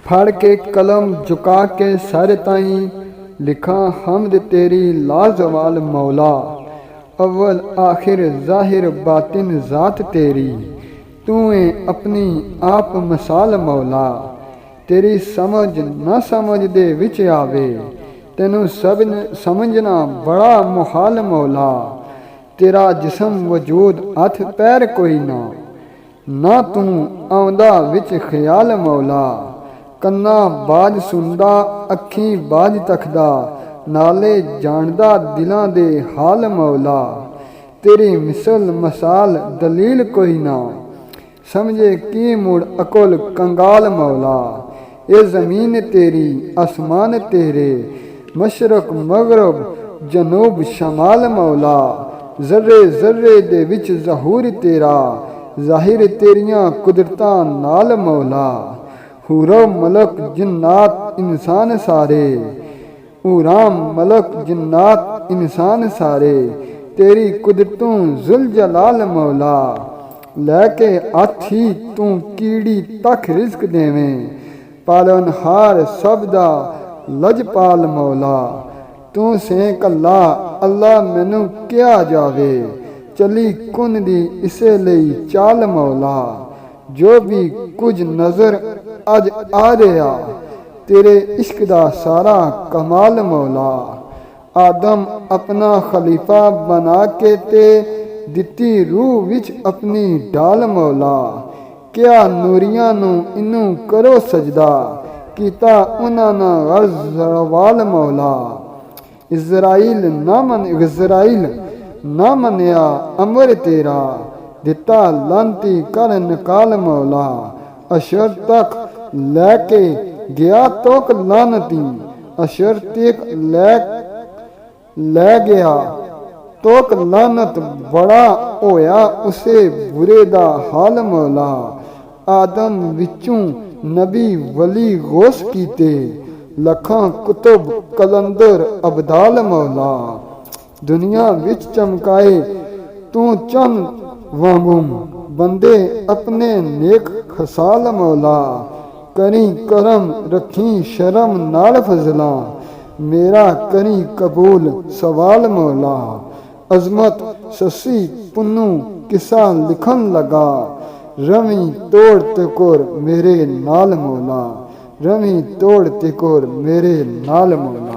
फड़ के कलम झुका के सर ताई लिखा हमद तेरी लाजवाल मौला। अव्वल आखिर ज़ाहिर बातिन ज़ात तेरी, तू है अपनी आप मिसाल मौला। तेरी समझ न समझ दे विच आवे, तेनू सब समझना बड़ा मुहाल मौला। तेरा जिस्म वजूद हथ पैर कोई ना तू आउंदा विच ख्याल मौला। कन्ना बाज सुनदा अखी बाज तकदा, नाले जानदा दिलां दे हाल मौला। तेरी मिसल मसाल दलील कोई ना, समझे की मुड़ अकुल कंगाल मौला। ए ज़मीन तेरी आसमान तेरे, मशरक मगरब जनूब शमाल मौला। ज़र्रे ज़र्रे दे विच ज़हूर तेरा, ज़ाहिर तेरियां कुदरतां नाल मौला। हूरो मलक जिन्नात इंसान सारे, हूराम मलक जिन्नात इंसान सारे, तेरी कुदरतों जुल जलाल मौला। लैके हाथी तू कीड़ी तक रिज़्क देवें, पालनहार सब दा लजपाल मौला। तू से कल्ला अल्लाह मैनू क्या जावे, चली कुन दी इसे लई चाल मौला। जो भी कुछ नज़र अज आ रहा, तेरे इश्क दा सारा कमाल मौला। आदम अपना खलीफा बना के ते दिती रूह विच अपनी डाल मौला। क्या नूरियां नू इनू करो सजदा, कीता उन्हां ना गज़वाल मौला। इज़राइल ना मनिया अमर तेरा, दिता लांती कर निकाल मौला। अशर तक लैके गया तोक लानती, अशर तक लै गया तोक लानत। बड़ा होया उसे बुरे दा हाल मौला। आदम विचों नबी वली गौस कीते, लखां कुतुब कलंदर अबदाल मौला। दुनिया विच चमकाए तू चंद वांगूं, बंदे अपने नेक खसाल मौला। करी करम रखी शर्म नाल फजला, मेरा करी कबूल सवाल मौला। अजमत ससी पुन्नू किसा लिखन लगा, रवी तोड़ तिकोर मेरे नाल मौला। रवी तोड़ तिकोर मेरे नाल मौला।